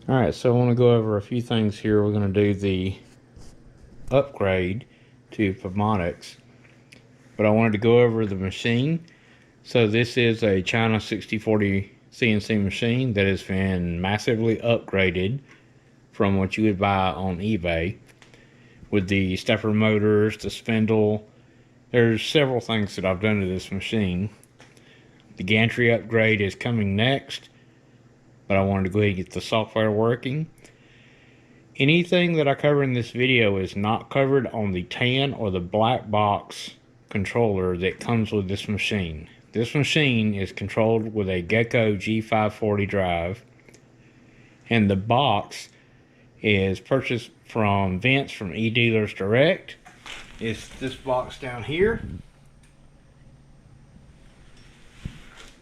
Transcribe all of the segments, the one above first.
Alright, so I want to go over a few things here. We're going to do the upgrade to Pumotix, but I wanted to go over the machine. So this is a China 6040 CNC machine that has been massively upgraded from what you would buy on eBay, with the stepper motors, the spindle. There's several things that I've done to this machine. The gantry upgrade is coming next, but I wanted to go ahead and get the software working. Anything that I cover in this video is not covered on the tan or the black box controller that comes with this machine. This machine is controlled with a Gecko G540 drive, and the box is purchased from Vince from eDealers Direct. It's this box down here.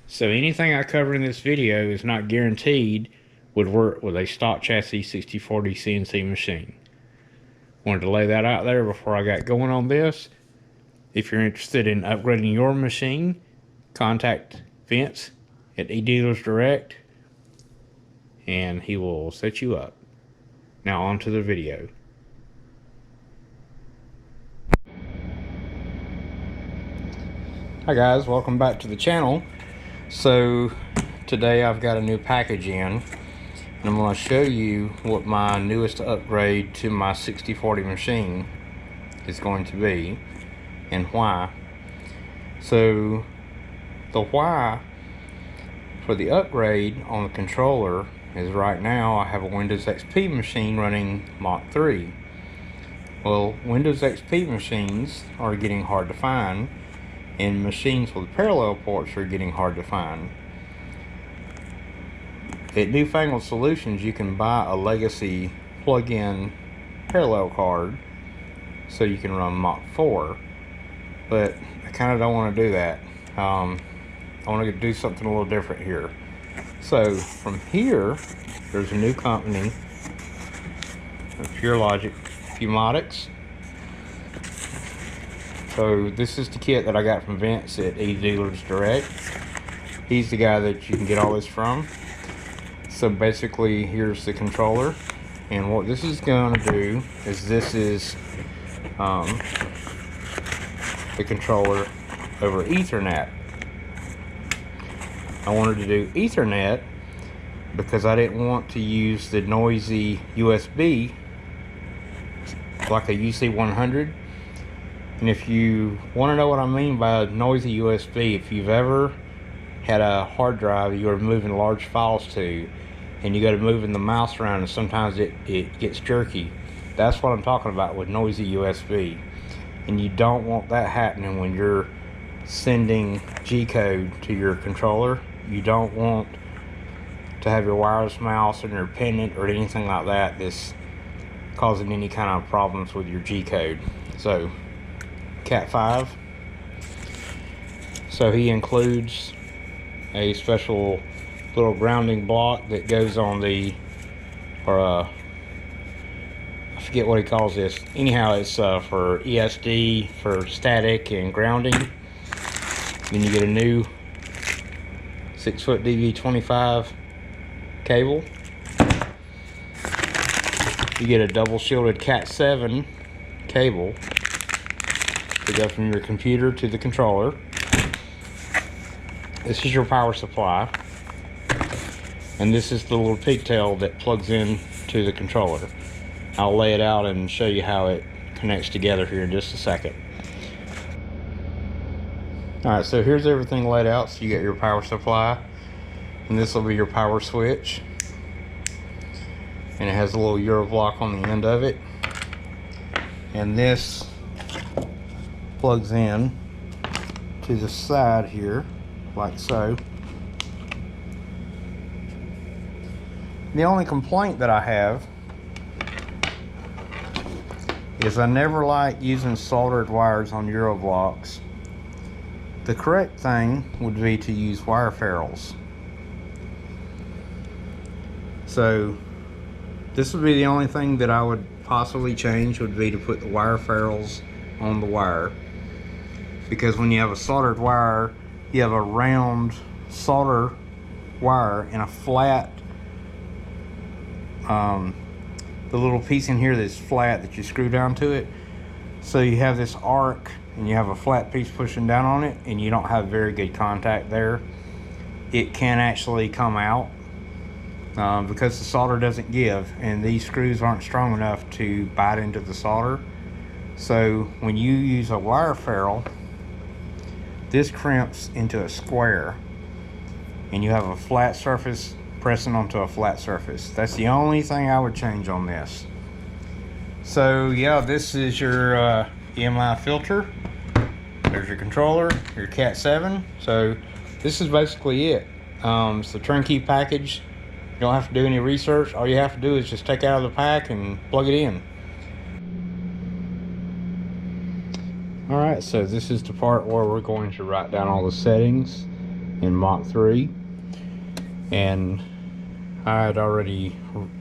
So anything I cover in this video is not guaranteed would work with a stock chassis 6040 CNC machine. Wanted to lay that out there before I got going on this. If you're interested in upgrading your machine, contact Vince at eDealers Direct and he will set you up. Now on to the video. Hi guys, welcome back to the channel. So today I've got a new package in, and I'm going to show you what my newest upgrade to my 6040 machine is going to be and why. So the why for the upgrade on the controller is right now I have a Windows XP machine running Mach 3. Well, Windows XP machines are getting hard to find, and machines with parallel ports are getting hard to find. At Newfangled Solutions, you can buy a legacy plug-in parallel card so you can run Mach 4, but I kind of don't want to do that. I want to do something a little different here. So from here, there's a new company, Pure Logic Pumotix. So this is the kit that I got from Vince at eDealers Direct. He's the guy that you can get all this from. So basically, here's the controller, and what this is going to do is this is the controller over Ethernet. I wanted to do Ethernet because I didn't want to use the noisy USB like a UC100. And if you want to know what I mean by noisy USB, if you've ever had a hard drive you're moving large files to, and you go to moving the mouse around and sometimes it gets jerky, that's what I'm talking about with noisy USB. And you don't want that happening when you're sending G-code to your controller. You don't want to have your wireless mouse or your pendant or anything like that that's causing any kind of problems with your G-code. So Cat 5. So he includes a special little grounding block that goes on the, I forget what he calls this. Anyhow, it's for ESD, for static and grounding. Then you get a new 6-foot DV25 cable. You get a double shielded Cat 7 cable to go from your computer to the controller. This is your power supply, and this is the little pigtail that plugs in to the controller. I'll lay it out and show you how it connects together here in just a second. Alright, so here's everything laid out. So you got your power supply, and this will be your power switch, and it has a little Euro block on the end of it, and this plugs in to the side here like so. The only complaint that I have is I never like using soldered wires on Euro blocks. The correct thing would be to use wire ferrules. So this would be the only thing that I would possibly change, would be to put the wire ferrules on the wire, because when you have a soldered wire, you have a round solder wire and a flat the little piece in here that's flat that you screw down to it. So you have this arc and you have a flat piece pushing down on it, and you don't have very good contact there. It can actually come out because the solder doesn't give, and these screws aren't strong enough to bite into the solder. So when you use a wire ferrule, this crimps into a square, and you have a flat surface pressing onto a flat surface. That's the only thing I would change on this. So yeah, this is your EMI filter. There's your controller, your Cat 7. So this is basically it. It's a turnkey package. You don't have to do any research. All you have to do is just take it out of the pack and plug it in. Alright, so this is the part where we're going to write down all the settings in Mach 3. And I had already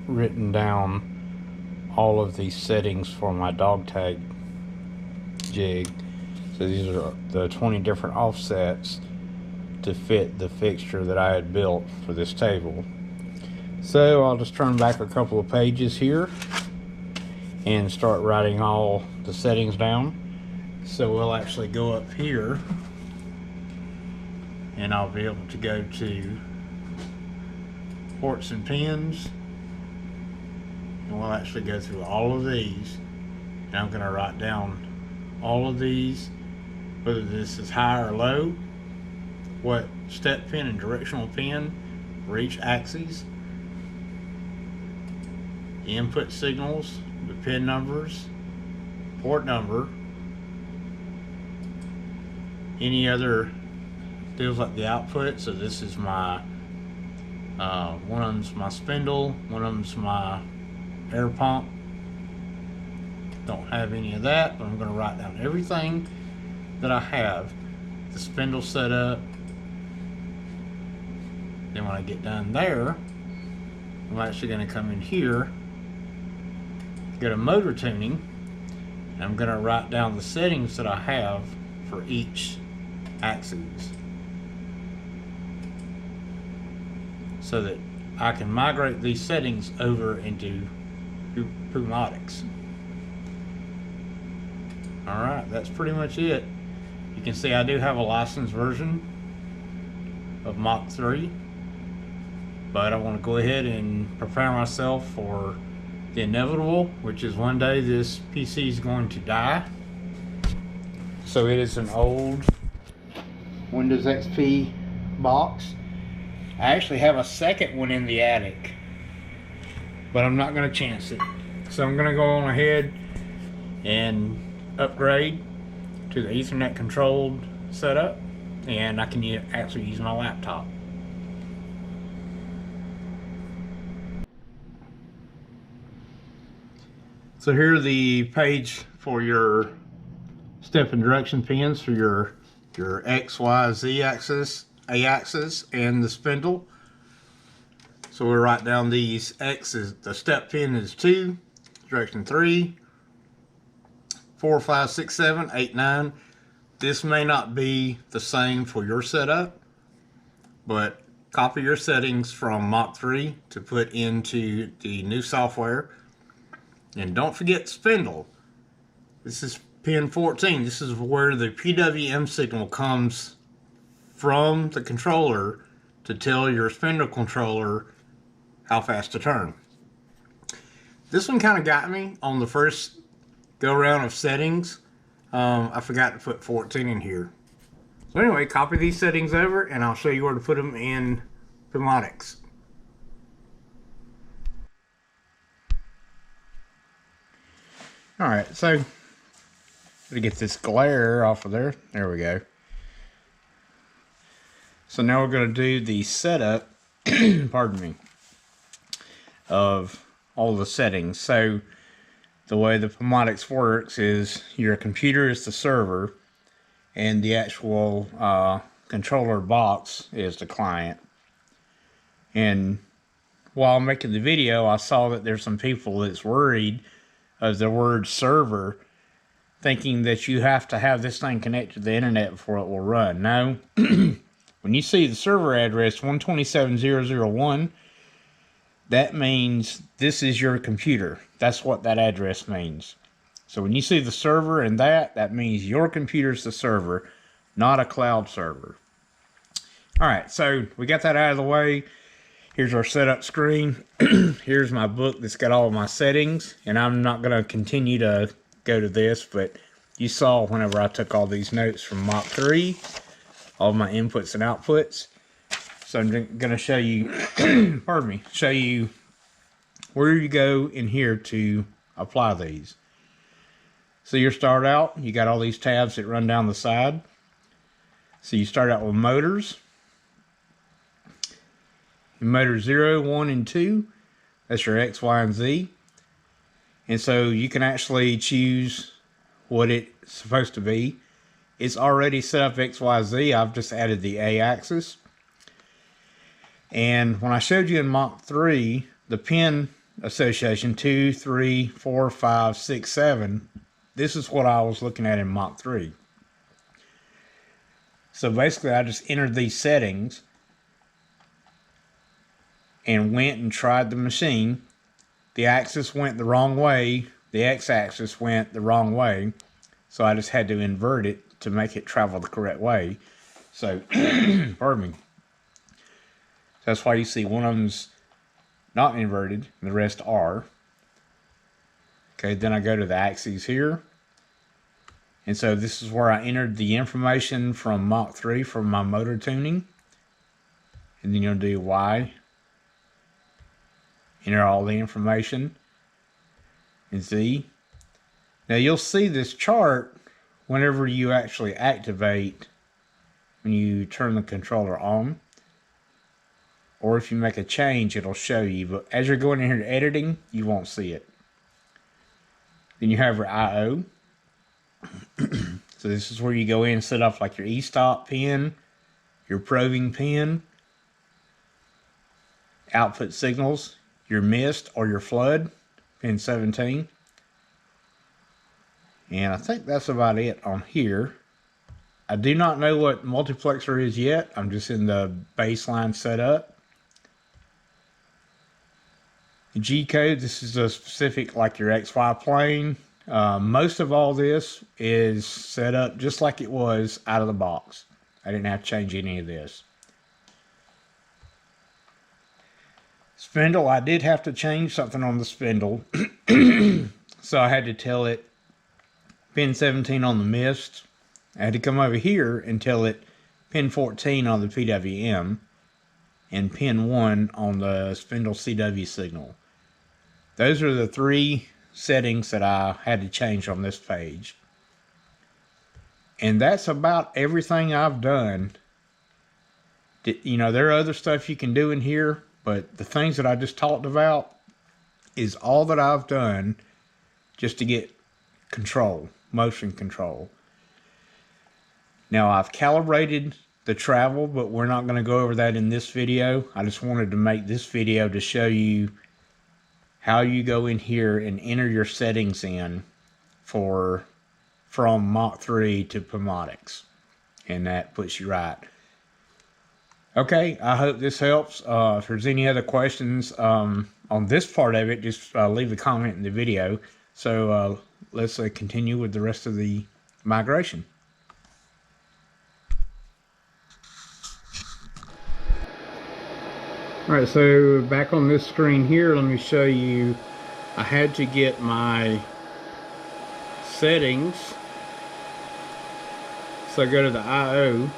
written down all of these settings for my dog tag jig. So these are the 20 different offsets to fit the fixture that I had built for this table. So I'll just turn back a couple of pages here and start writing all the settings down. So we'll actually go up here and I'll be able to go to ports and pins, and we'll actually go through all of these, and I'm going to write down all of these, whether this is high or low, what step pin and directional pin for each axis, the input signals, the pin numbers, port number, any other deals like the output. So this is my one of them's my spindle, one of them's my air pump. Don't have any of that, but I'm going to write down everything that I have. The spindle set up. Then when I get done there, I'm actually going to come in here, go to motor tuning, and I'm going to write down the settings that I have for each axis, so that I can migrate these settings over into Pumotix. Alright, that's pretty much it. You can see I do have a licensed version of Mach 3, but I want to go ahead and prepare myself for the inevitable, which is one day this PC is going to die. So it is an old Windows XP box. I actually have a second one in the attic, but I'm not going to chance it. So I'm going to go on ahead and upgrade to the Ethernet controlled setup, and I can actually use my laptop. So here's the page for your step and direction pins for your X, Y, Z axis, A axis, and the spindle. So we'll write down these X's. The step pin is 2, direction 3, 4, 5, 6, 7, 8, 9. This may not be the same for your setup, but copy your settings from Mach 3 to put into the new software. And don't forget spindle. This is pin 14. This is where the PWM signal comes from the controller to tell your spindle controller how fast to turn. This one kind of got me on the first go around of settings. I forgot to put 14 in here. So anyway, copy these settings over and I'll show you where to put them in Pumotix. Alright, so to get this glare off of there, there we go. So now we're going to do the setup, pardon me, of all the settings. So the way the Pumotix works is your computer is the server and the actual controller box is the client. And while making the video, I saw that there's some people that's worried of the word server, thinking that you have to have this thing connected to the internet before it will run. No. When you see the server address 127.0.0.1, that means this is your computer. That's what that address means. So when you see the server and that means your computer's the server, not a cloud server. All right, so we got that out of the way. Here's our setup screen. Here's my book that's got all of my settings, and I'm not going to continue to go to this, but you saw whenever I took all these notes from Mach3, all my inputs and outputs. So I'm going to show you, pardon me, show you where you go in here to apply these. So you start out, you got all these tabs that run down the side. So you start out with motors. Motor 0, 1, and 2, that's your X, Y, and Z. And so you can actually choose what it's supposed to be. It's already set up X, Y, Z. I've just added the A axis. And when I showed you in Mach 3, the pin association 2, 3, 4, 5, 6, 7, this is what I was looking at in Mach 3. So basically I just entered these settings and went and tried the machine. The axis went the wrong way. The x-axis went the wrong way. So I just had to invert it to make it travel the correct way. So, pardon me. That's why you see one of them's not inverted and the rest are. Okay, then I go to the axes here. And so this is where I entered the information from Mach 3 for my motor tuning. And then you'll do Y. Enter all the information, and Z. Now you'll see this chart whenever you actually activate, when you turn the controller on, or if you make a change it'll show you, but as you're going in here to editing you won't see it. Then you have your I/O. So this is where you go in and set up like your e-stop pin, your probing pin, output signals, your mist or your flood, pin 17. And I think that's about it on here. I do not know what multiplexer is yet. I'm just in the baseline setup. The G code, this is a specific like your XY plane. Most of all this is set up just like it was out of the box. I didn't have to change any of this. Spindle, I did have to change something on the spindle. So I had to tell it pin 17 on the mist. I had to come over here and tell it pin 14 on the PWM and pin 1 on the spindle CW signal. Those are the 3 settings that I had to change on this page. And that's about everything I've done. You know, there are other stuff you can do in here, but the things that I just talked about is all that I've done just to get control, motion control. Now I've calibrated the travel, but we're not going to go over that in this video. I just wanted to make this video to show you how you go in here and enter your settings in from Mach 3 to Pumotix. And that puts you right. Okay, I hope this helps. If there's any other questions on this part of it, just leave a comment in the video. So let's continue with the rest of the migration. Alright, so back on this screen here, let me show you. I had to get my settings. So I go to the I/O.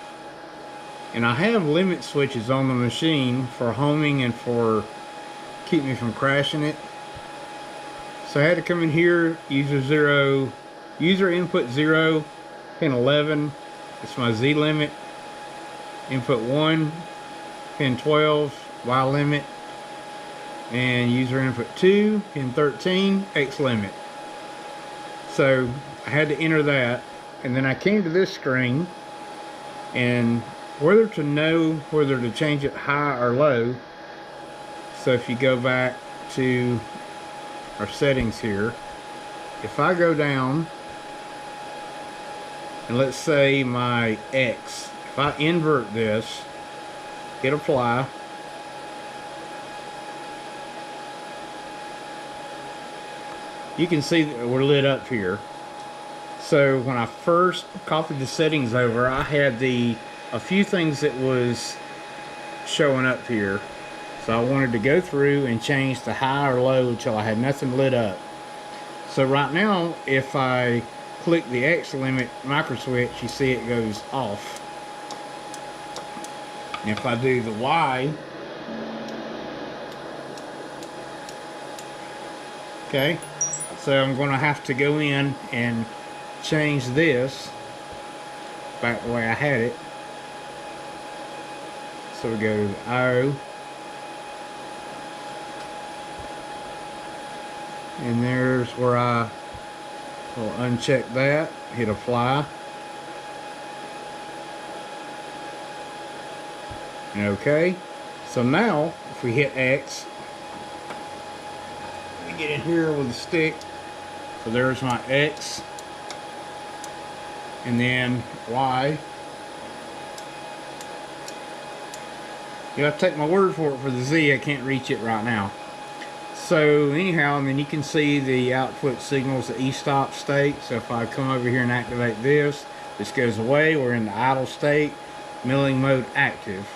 And I have limit switches on the machine for homing and for keep me from crashing it. So I had to come in here, user input 0, pin 11, it's my Z limit. Input 1, pin 12, Y limit. And user input 2, pin 13, X limit. So I had to enter that. And then I came to this screen, and whether to know whether to change it high or low. So if you go back to our settings here, if I go down and let's say my X, if I invert this, hit apply, you can see that we're lit up here. So when I first copied the settings over, I had a few things that was showing up here. So I wanted to go through and change the high or low until I had nothing lit up. So right now, if I click the X limit micro switch, you see it goes off. And if I do the Y, okay, so I'm going to have to go in and change this back the way I had it. So we go O, and there's where I will uncheck that, hit apply, and okay. So now if we hit X, we get in here with the stick, so there's my X, and then Y. You have to take my word for it for the Z. I can't reach it right now. So anyhow, and then you can see the output signals, the e-stop state. So if I come over here and activate this goes away. We're in the idle state, milling mode active.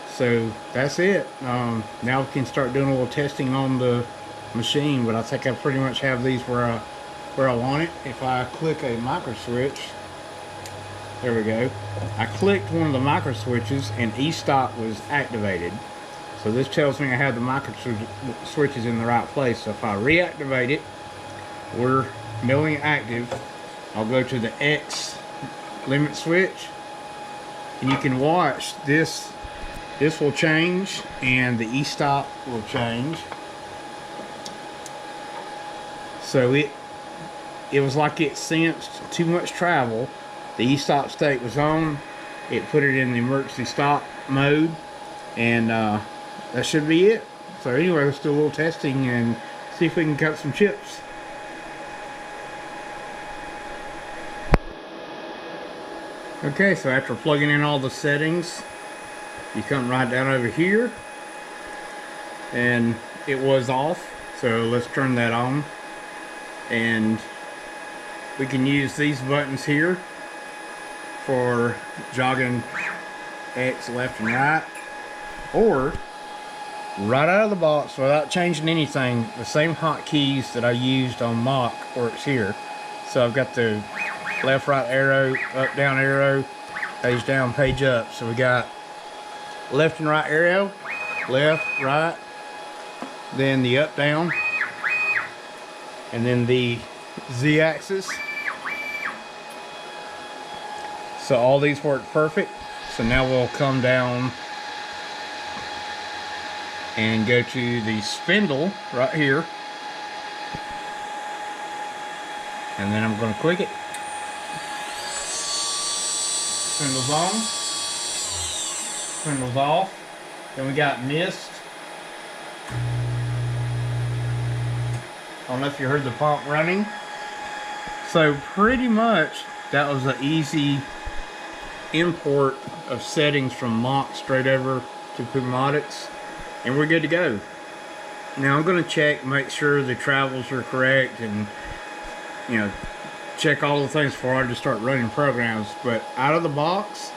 So that's it. Now we can start doing a little testing on the machine, but I think I pretty much have these where I want it. If I click a micro switch, there we go. I clicked one of the micro switches and e-stop was activated. So this tells me I have the micro switches in the right place. So if I reactivate it, we're milling active. I'll go to the X limit switch, and you can watch this. This will change and the e-stop will change. So it was like it sensed too much travel. The e-stop state was on. It put it in the emergency stop mode, and that should be it. So anyway, let's do a little testing and see if we can cut some chips. Okay, so after plugging in all the settings, you come right down over here, and it was off. So let's turn that on, and we can use these buttons here for jogging X left and right, or right out of the box without changing anything, the same hotkeys that I used on Mach works here. So I've got the left, right arrow, up, down arrow, page down, page up. So we got left and right arrow, left, right, then the up, down, and then the Z axis. So all these work perfect. So now we'll come down and go to the spindle right here, and then I'm going to click it. Spindle's on, spindle's off. Then we got mist. I don't know if you heard the pump running. So pretty much that was an easy import of settings from Mach straight over to Pumotix, and we're good to go. Now I'm going to check, make sure the travels are correct, and check all the things before I just start running programs. But out of the box,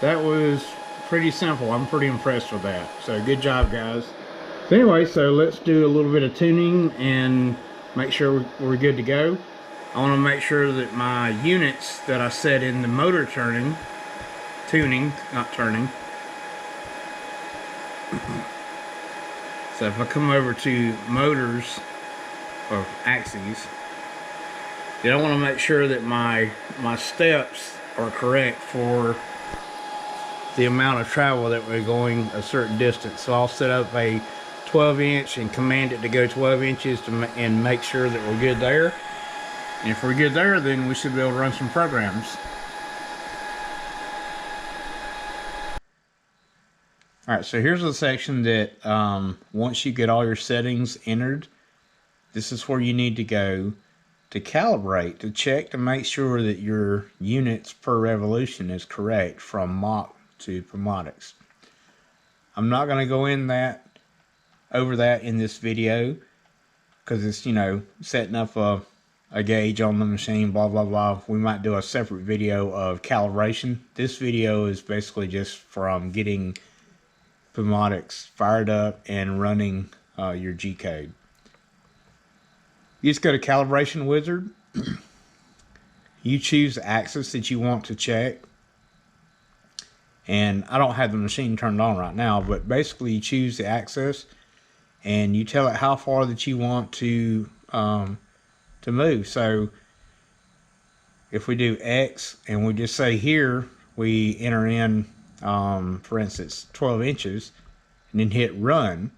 that was pretty simple. I'm pretty impressed with that. So good job, guys. So anyway, so let's do a little bit of tuning and make sure we're good to go. I want to make sure that my units that I set in the motor tuning, not turning. So if I come over to motors or axes, then I want to make sure that my steps are correct for the amount of travel that we're going a certain distance. So I'll set up a 12-inch and command it to go 12 inches and make sure that we're good there. And if we're good there, then we should be able to run some programs. Alright, so here's the section that once you get all your settings entered, this is where you need to go to calibrate, to check to make sure that your units per revolution is correct from Mach to Pumotix. I'm not going to go in over that in this video, because it's, you know, setting up a gauge on the machine, blah, blah, blah. We might do a separate video of calibration. This video is basically just from getting Pumotix fired up and running your G-code. You just go to Calibration Wizard. You choose the axis that you want to check. And I don't have the machine turned on right now, but basically you choose the axis and you tell it how far that you want to move. So if we do X and we just say here, we enter in, for instance, 12 inches, and then hit run,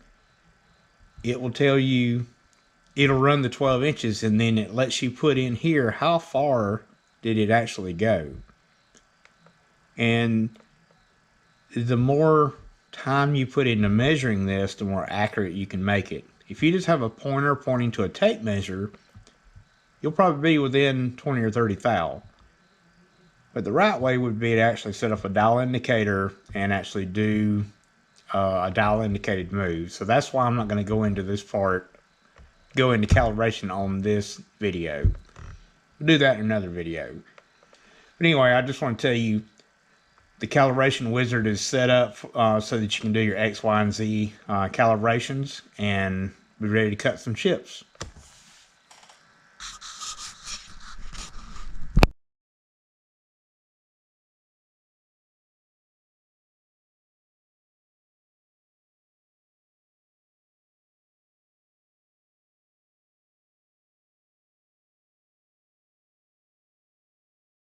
it will tell you, it'll run the 12 inches, and then it lets you put in here how far did it actually go. And the more time you put into measuring this, the more accurate you can make it. If you just have a pointer pointing to a tape measure, you'll probably be within 20 or 30 thou. But the right way would be to actually set up a dial indicator and actually do a dial indicated move. So that's why I'm not going to go into this part, go into calibration on this video. We'll do that in another video. But anyway, I just want to tell you, the calibration wizard is set up so that you can do your X, Y, and Z calibrations and be ready to cut some chips.